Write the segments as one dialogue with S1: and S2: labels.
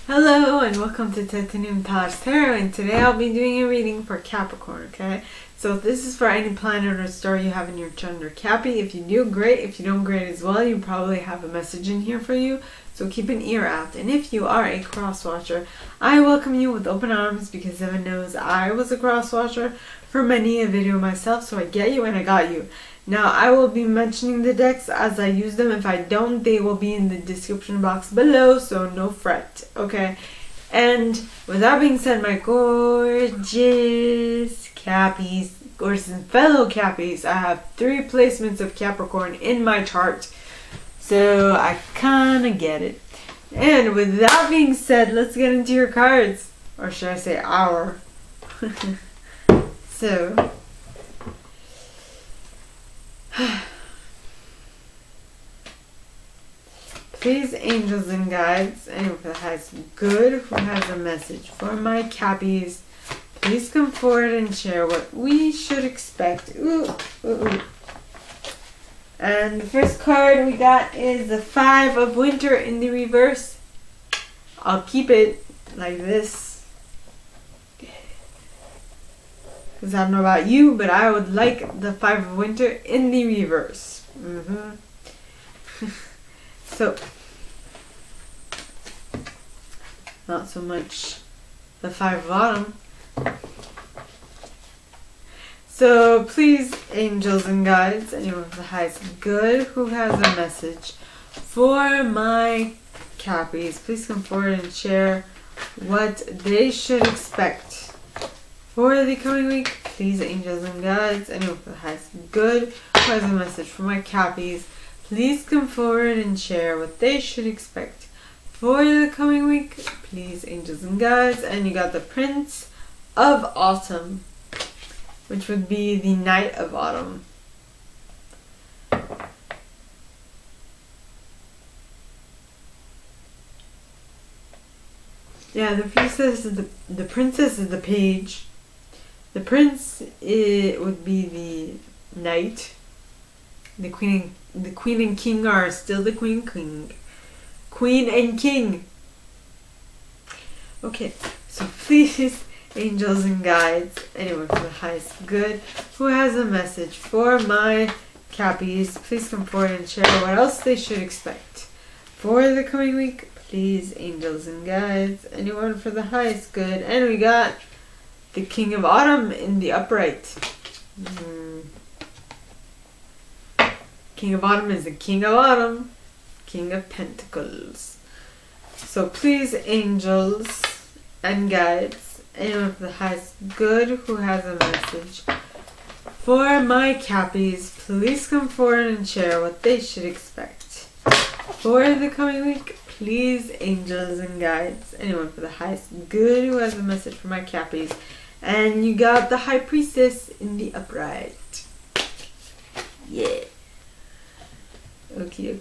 S1: Hello and welcome to Untitled Tarot, and today I'll be doing a reading for Capricorn, okay? So this is for any planet or star you have in your chart or Cappy. If you do, great. If you don't, great as well. You probably have a message in here for you, so keep an ear out. And if you are a cross watcher, I welcome you with open arms because heaven knows I was a cross watcher for many a video myself, so I get you and I got you. Now, I will be mentioning the decks as I use them. If I don't, they will be in the description box below, so no fret, okay? And with that being said, my gorgeous Cappies, gorgeous fellow Cappies, I have 3 placements of Capricorn in my chart, so I kind of get it. And with that being said, let's get into your cards, or should I say our. So... please, angels and guides, anyone for the highest good who has a message for my Cappies, please come forward and share what we should expect. Ooh. And the first card we got is the 5 of Winter in the reverse. I'll keep it like this, because I don't know about you, but I would like the 5 of Winter in the reverse. So, not so much the 5 of Autumn. So please, angels and guides, anyone with the highest good who has a message for my Cappies, please come forward and share what they should expect for the coming week. Please, angels and guides, anyone with the highest good who has a message for my Cappies, please come forward and share what they should expect for the coming week. Please, angels and guides. And you got the Prince of Autumn, which would be the Knight of Autumn. Yeah, the princess is the princess is the page. The prince, it would be the knight. The queen and king are still the queen and king. Okay, so please, angels and guides, anyone for the highest good who has a message for my Cappies, please come forward and share what else they should expect for the coming week. Please, angels and guides, anyone for the highest good. And we got the King of Autumn in the upright. King of Autumn is the King of Autumn, King of Pentacles. So please, angels and guides, anyone for the highest good who has a message for my Cappies, please come forward and share what they should expect for the coming week. Please, angels and guides, anyone for the highest good who has a message for my Cappies. And you got the High Priestess in the upright. Yeah. Okay.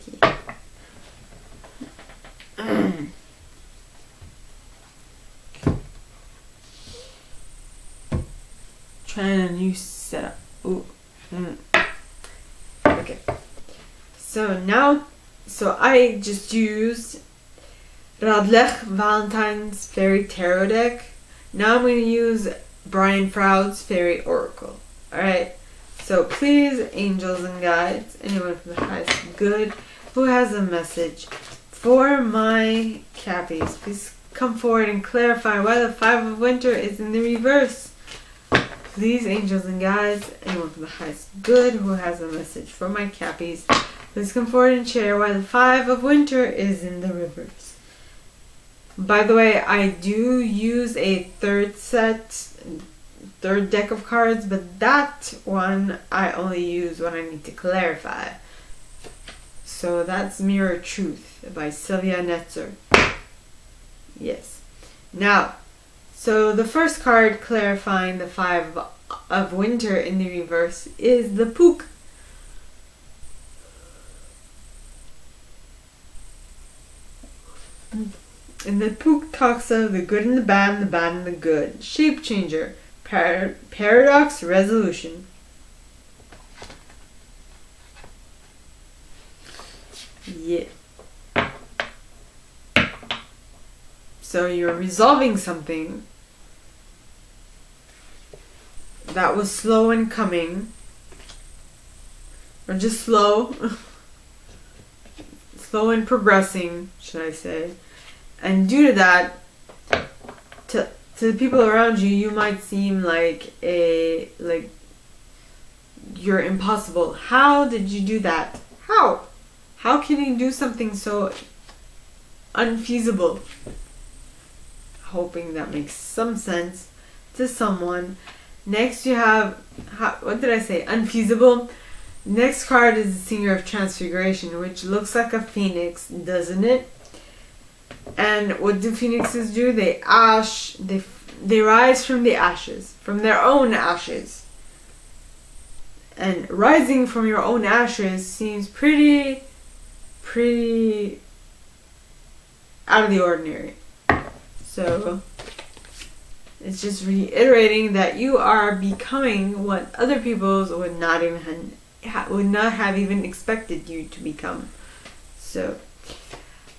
S1: Trying a new setup. Ooh. Okay. So I just used Radleigh Valentine's Fairy Tarot deck. Now I'm going to use Brian Froud's Fairy Oracle. Alright. So please, angels and guides, anyone from the highest good who has a message for my Cappies, please come forward and clarify why the 5 of Winter is in the reverse. Please, angels and guides, anyone from the highest good who has a message for my Cappies, please come forward and share why the 5 of Winter is in the reverse. By the way, I do use a third deck of cards, but that one I only use when I need to clarify. So that's Mirror Truth by Silvia Neitzner. Yes. Now, so the first card clarifying the 5 of Winter in the reverse is the Pook. And the Pook talks of the good and the bad and the good. Shape changer. Paradox resolution. Yeah. So you're resolving something that was slow in coming, or just slow in progressing, should I say. And due to that, to the people around you, you might seem like you're impossible. How did you do that? How can you do something so unfeasible? Hoping that makes some sense to someone. Next you have, what did I say? Unfeasible. Next card is the Singer of Transfiguration, which looks like a phoenix, doesn't it? And what do phoenixes do? They rise from the ashes, from their own ashes. And rising from your own ashes seems pretty out of the ordinary. So it's just reiterating that you are becoming what other people would not have even expected you to become. So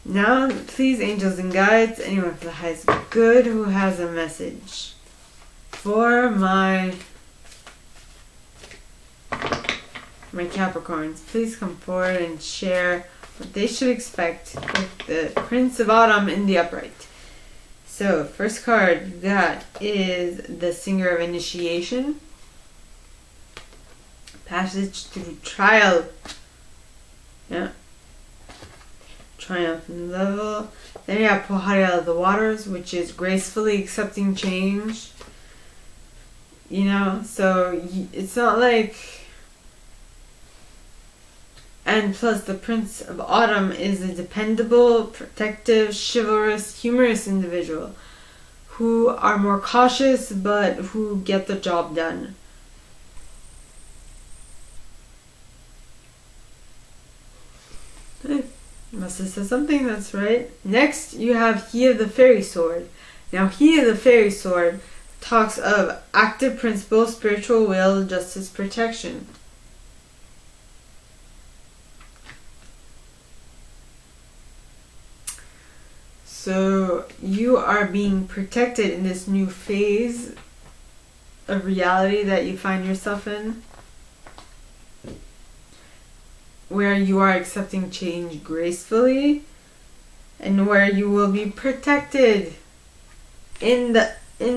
S1: now, please, angels and guides, anyone for the highest good who has a message for my Capricorns, please come forward and share what they should expect with the Prince of Autumn in the upright. So, first card you got is the Singer of Initiation. Passage through trial. Yeah. Triumphant level. Then you have Pohari of the Waters, which is gracefully accepting change. You know, so it's not like... And plus, the Prince of Autumn is a dependable, protective, chivalrous, humorous individual who are more cautious but who get the job done. Must have said something, that's right. Next, you have He of the Fairy Sword. Now, He of the Fairy Sword talks of active principle, spiritual will, justice, protection. So you are being protected in this new phase of reality that you find yourself in, where you are accepting change gracefully and where you will be protected in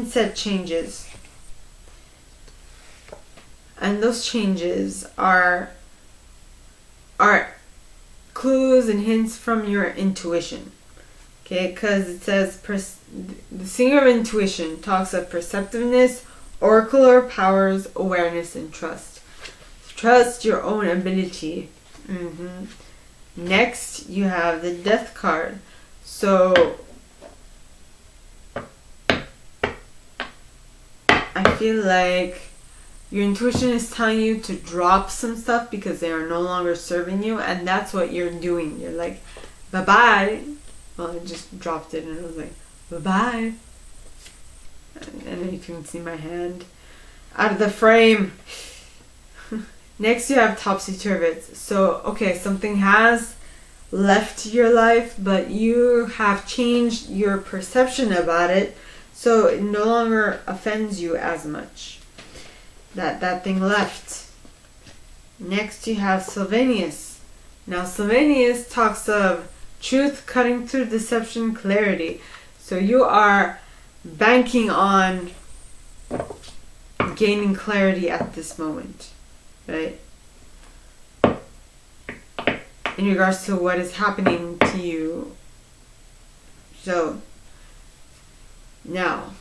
S1: said changes. And those changes are clues and hints from your intuition. Okay, because it says the Singer of Intuition talks of perceptiveness, oracular powers, awareness, and trust. Trust your own ability. Next, you have the Death card. So, I feel like your intuition is telling you to drop some stuff because they are no longer serving you, and that's what you're doing. You're like, bye-bye. Well, I just dropped it and I was like, bye-bye. And then you can see my hand out of the frame. Next, you have Topsy-Turvets. So, okay, something has left your life, but you have changed your perception about it, so it no longer offends you as much. That thing left. Next, you have Sylvanus. Now, Sylvanus talks of truth cutting through deception, clarity. So you are banking on gaining clarity at this moment, right? In regards to what is happening to you. So, now,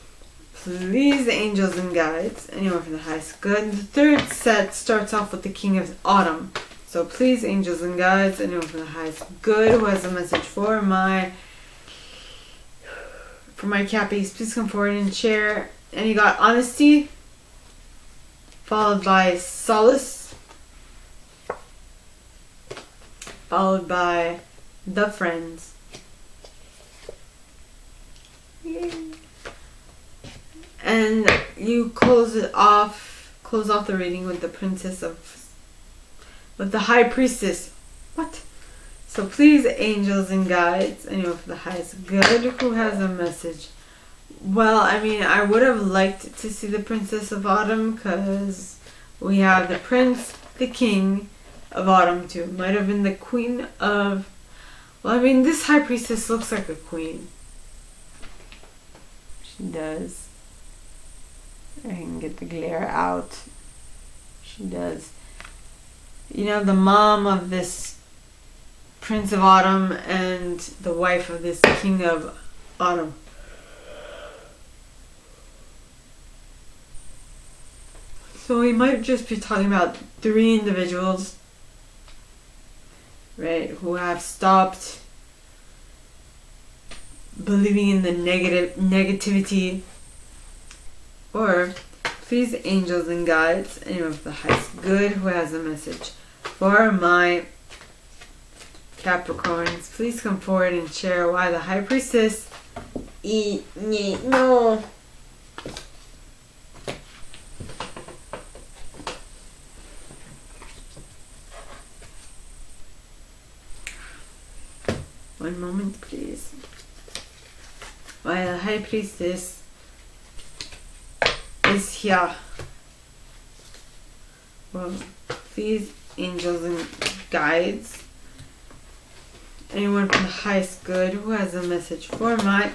S1: please, angels and guides, anyone for the highest good. The third set starts off with the King of Autumn. So please, angels and guides, anyone for the highest good who has a message for my Cappies, please come forward and share. And you got Honesty, followed by Solace, followed by The Friends. Yay. And you close off the reading with the High Priestess. What? So please, angels and guides, anyone for the highest good who has a message. Well, I mean, I would have liked to see the Princess of Autumn because we have the Prince, the King of Autumn too. Might have been the Queen of... Well, I mean, this High Priestess looks like a queen. She does. I can get the glare out. She does. You know, the mom of this Prince of Autumn and the wife of this King of Autumn. So we might just be talking about 3 individuals, right, who have stopped believing in the negativity. Or, please, angels and guides, anyone of the highest good who has a message for my Capricorns, please come forward and share why the High Priestess no. One moment, please. Why the High Priestess is here. Well, please, angels and guides, anyone from the highest good who has a message for my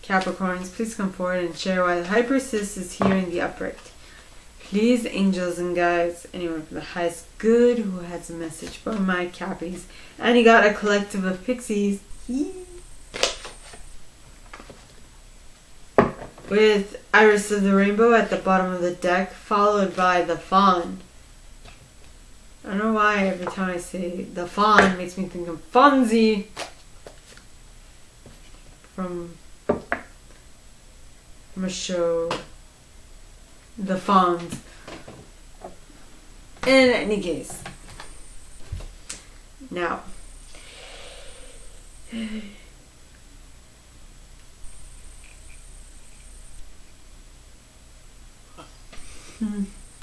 S1: Capricorns, please come forward and share why the High Priestess is here in the upright. Please, angels and guides, anyone from the highest good who has a message for my Cappies. And you got a collective of pixies. With Iris of the Rainbow at the bottom of the deck, followed by the Fawn. I don't know why every time I say the Fawn, it makes me think of Fonzie from a show, The Fawns. In any case, now,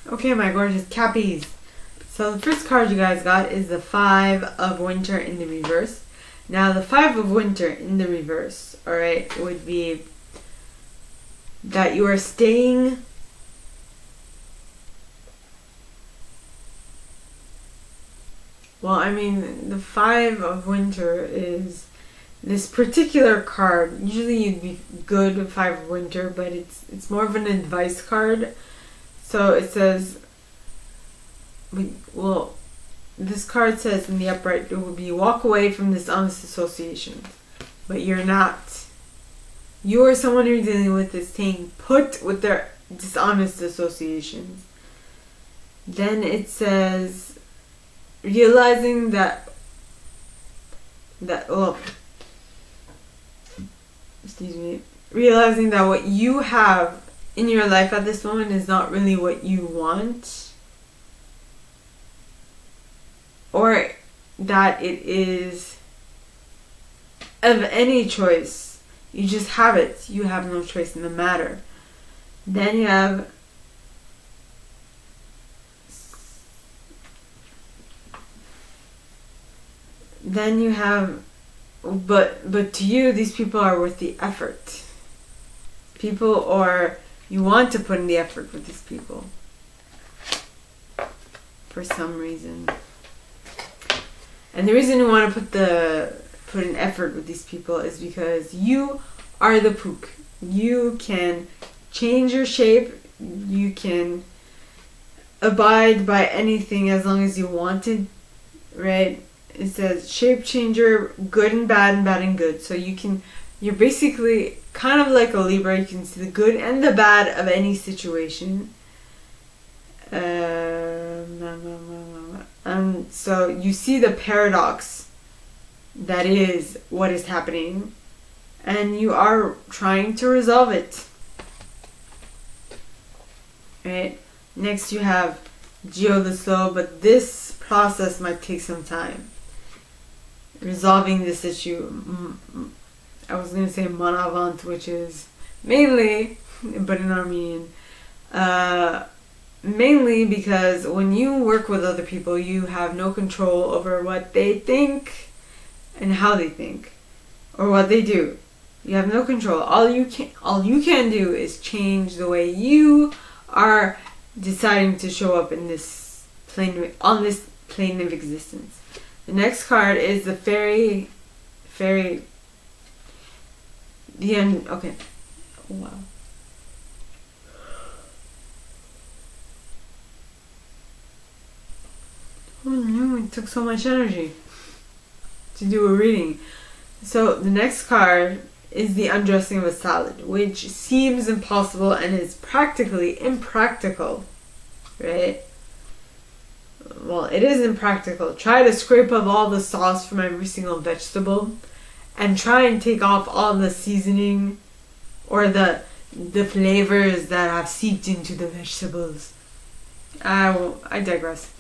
S1: okay, my gorgeous Cappies. So the first card you guys got is the 5 of Winter in the reverse. Now the 5 of Winter in the reverse, alright, would be that you are staying well, I mean, the 5 of Winter is this particular card. Usually you'd be good with 5 of Winter, but it's more of an advice card. So it says, well, this card says in the upright, it would be walk away from dishonest associations. But you're not. You or someone you're dealing with is staying put with their dishonest associations. Then it says, realizing that realizing that what you have in your life at this moment is not really what you want, or that it is of any choice. You just have it. You have no choice in the matter. Then you have but to you, these people are worth the effort. People, or you want to put in the effort with these people for some reason. And the reason you want to put in effort with these people is because you are the pook. You can change your shape. You can abide by anything as long as you want it, right? It says shape changer, good and bad and bad and good. So you're basically kind of like a Libra. You can see the good and the bad of any situation. And so you see the paradox that is what is happening, and you are trying to resolve it. Right? Next you have Geo the Slow, but this process might take some time. Resolving this issue. I was going to say Manavant, which is mainly, but in Armenian, mainly because when you work with other people, you have no control over what they think and how they think, or what they do. You have no control. All you can do is change the way you are deciding to show up in this on this plane of existence. The next card is the fairy. The end. Okay. Wow. Oh no! It took so much energy to do a reading. So the next card is the undressing of a salad, which seems impossible and is practically impractical, right? Well, it is impractical. Try to scrape up all the sauce from every single vegetable and try and take off all the seasoning or the flavors that have seeped into the vegetables. I digress.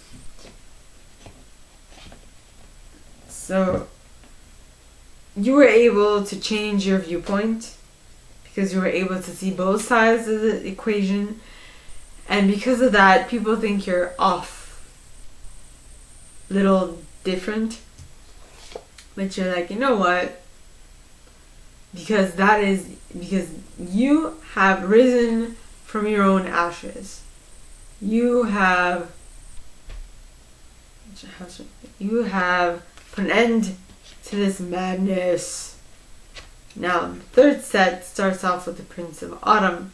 S1: So you were able to change your viewpoint because you were able to see both sides of the equation, and because of that, people think you're off, little different, but you're like, you know what, because you have risen from your own ashes. You have put an end to this madness. Now, the third set starts off with the Prince of Autumn.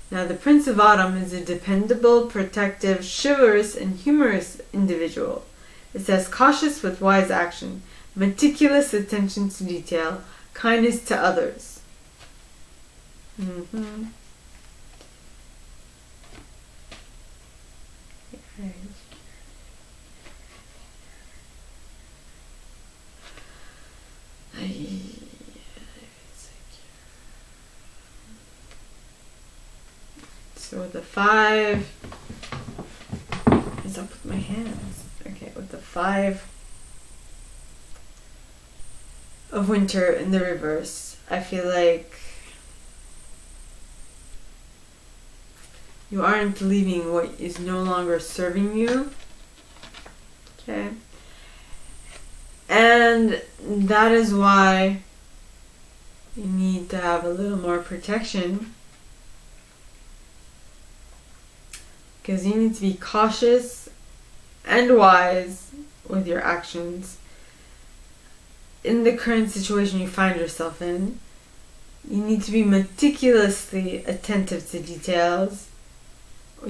S1: Now, the Prince of Autumn is a dependable, protective, chivalrous, and humorous individual. It says cautious with wise action, meticulous attention to detail, kindness to others. So with the 5, what's up with my hands? Okay, with the 5 of winter in the reverse, I feel like you aren't leaving what is no longer serving you. Okay. And that is why you need to have a little more protection, because you need to be cautious and wise with your actions in the current situation you find yourself in. You need to be meticulously attentive to details.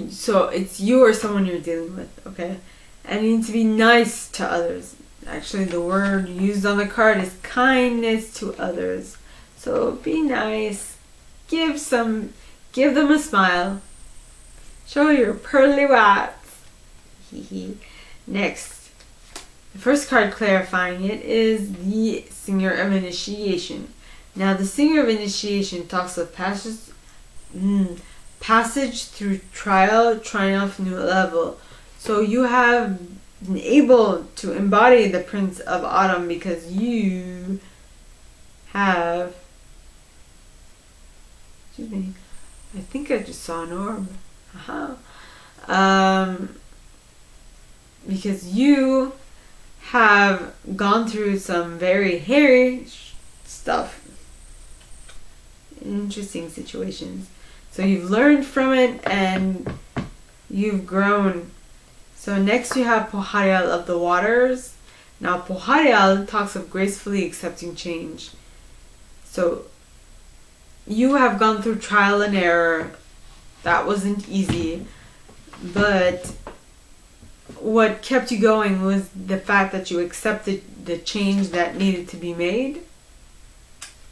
S1: So it's you or someone you're dealing with, okay? And you need to be nice to others. Actually, the word used on the card is kindness to others. So be nice. Give them a smile. Show your pearly whites. Next, the first card clarifying it is the Singer of Initiation. Now, the Singer of Initiation talks of passage through trial, triumph, new level. So you have been able to embody the Prince of Autumn because you have, excuse me, I think I just saw an orb. Because you have gone through some very hairy stuff, interesting situations. So you've learned from it and you've grown. So next you have Poharial of the Waters. Now Poharial talks of gracefully accepting change. So you have gone through trial and error. That wasn't easy. But what kept you going was the fact that you accepted the change that needed to be made.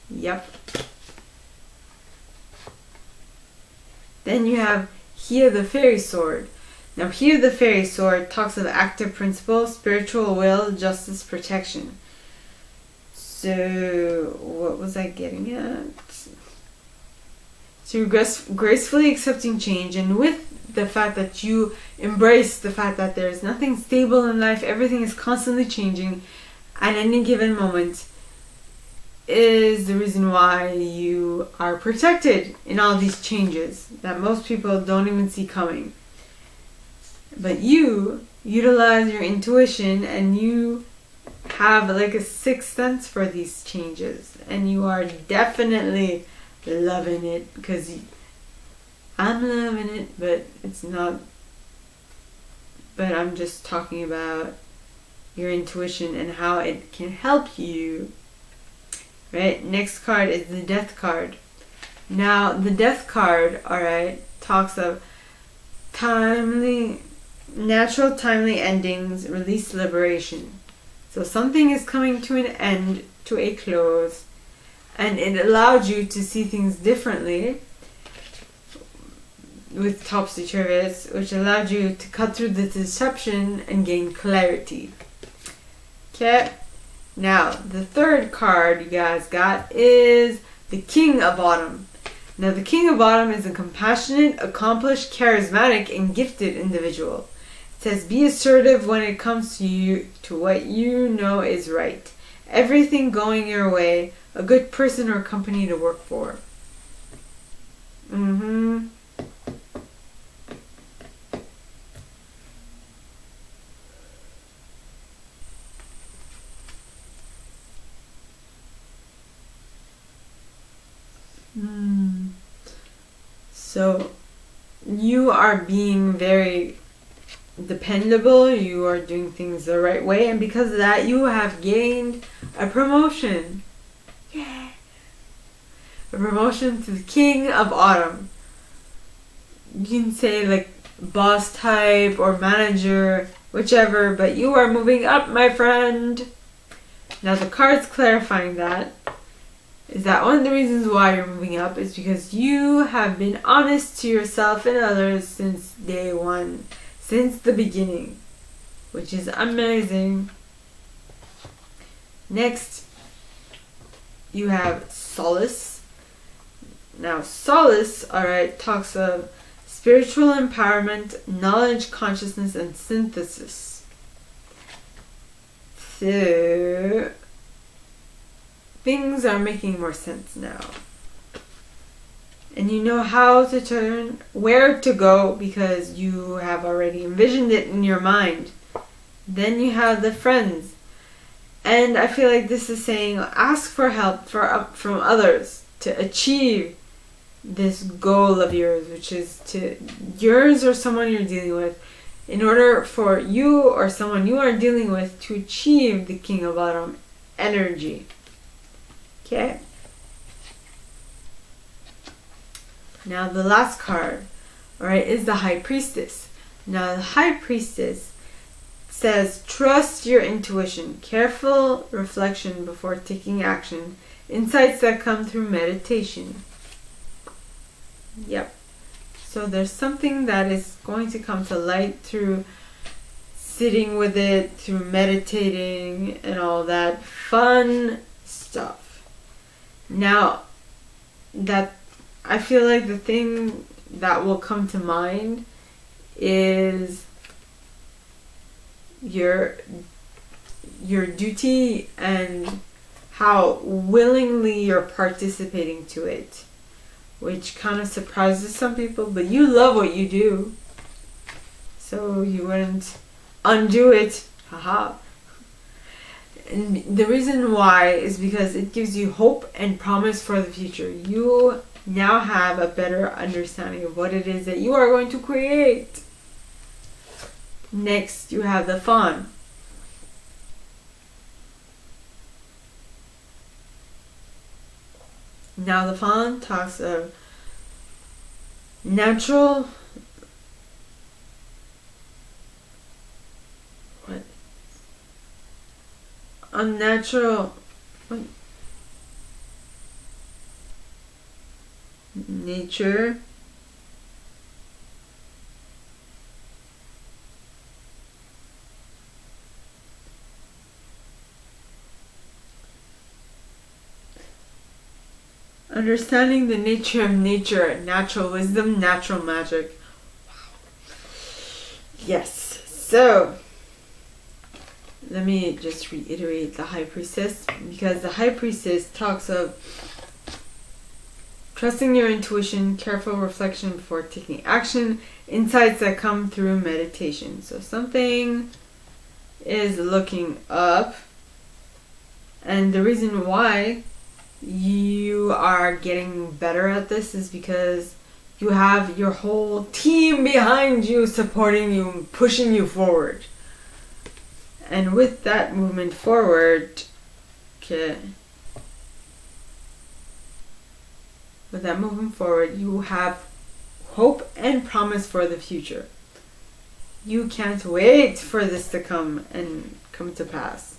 S1: Yep. Then you have Here the Fairy Sword. Now Here the Fairy Sword talks of active principle, spiritual will, justice, protection. So what was I getting at? So you're gracefully accepting change, and with the fact that you embrace the fact that there's nothing stable in life, everything is constantly changing at any given moment, is the reason why you are protected in all these changes that most people don't even see coming. But you utilize your intuition and you have like a sixth sense for these changes. And you are definitely loving it, because I'm loving it, but it's not. But I'm just talking about your intuition and how it can help you. Right? Next card is the Death card. Now, the Death card, alright, talks of natural timely endings, release, liberation. So something is coming to an end, to a close, and it allowed you to see things differently with topsy-turvy, which allowed you to cut through the deception and gain clarity. Okay? Now, the third card you guys got is the King of Autumn. Now, the King of Autumn is a compassionate, accomplished, charismatic, and gifted individual. It says, be assertive when it comes to what you know is right. Everything going your way, a good person or company to work for. So, you are being very dependable, you are doing things the right way, and because of that, you have gained a promotion. Yeah! A promotion to the King of Autumn. You can say like boss type or manager, whichever, but you are moving up, my friend. Now, the cards clarifying that is that one of the reasons why you're moving up is because you have been honest to yourself and others since day one, since the beginning, which is amazing. Next, you have Solace. Now, Solace, alright, talks of spiritual empowerment, knowledge, consciousness, and synthesis. So, things are making more sense now. And you know how to turn, where to go, because you have already envisioned it in your mind. Then you have the Friends. And I feel like this is saying, ask for help from others to achieve this goal of yours, which is to yours or someone you're dealing with, in order for you or someone you are dealing with to achieve the King of Autumn energy. Okay. Now the last card, alright, is the High Priestess. Now the High Priestess says, trust your intuition, careful reflection before taking action, insights that come through meditation. Yep. So there's something that is going to come to light through sitting with it, through meditating and all that fun stuff. Now, that I feel like the thing that will come to mind is your duty and how willingly you're participating to it, which kind of surprises some people, but you love what you do, so you wouldn't undo it. Haha. And the reason why is because it gives you hope and promise for the future. You now have a better understanding of what it is that you are going to create. Next, you have the Fawn. Now the Fawn talks of natural unnatural nature, understanding the nature of nature, natural wisdom, natural magic. Wow. Yes. So let me just reiterate the High Priestess, because the High Priestess talks of trusting your intuition, careful reflection before taking action, insights that come through meditation. So something is looking up, and the reason why you are getting better at this is because you have your whole team behind you, supporting you and pushing you forward. And with that movement forward, okay, with that moving forward, you have hope and promise for the future. You can't wait for this to come to pass.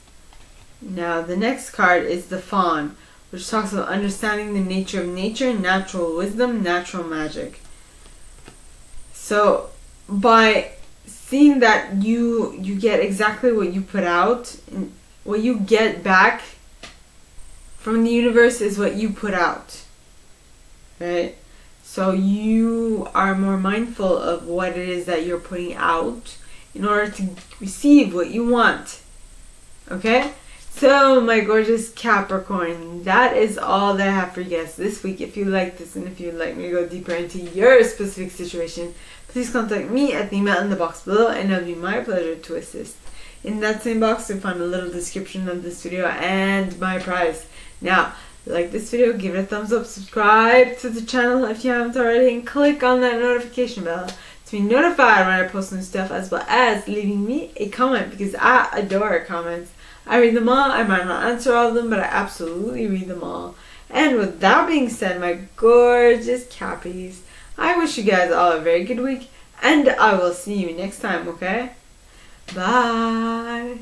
S1: Now, the next card is the Fawn, which talks about understanding the nature of nature, natural wisdom, natural magic. So, by seeing that you get exactly what you put out, and what you get back from the universe is what you put out, right? So you are more mindful of what it is that you're putting out in order to receive what you want. Okay? So, my gorgeous Capricorn, that is all that I have for you guys this week. If you like this and if you'd like me to go deeper into your specific situation, please contact me at the email in the box below, and it'll be my pleasure to assist. In that same box, you'll find a little description of this video and my price. Now, if you like this video, give it a thumbs up, subscribe to the channel if you haven't already, and click on that notification bell to be notified when I post new stuff, as well as leaving me a comment, because I adore comments. I read them all. I might not answer all of them, but I absolutely read them all. And with that being said, my gorgeous Cappies, I wish you guys all a very good week, and I will see you next time, okay? Bye!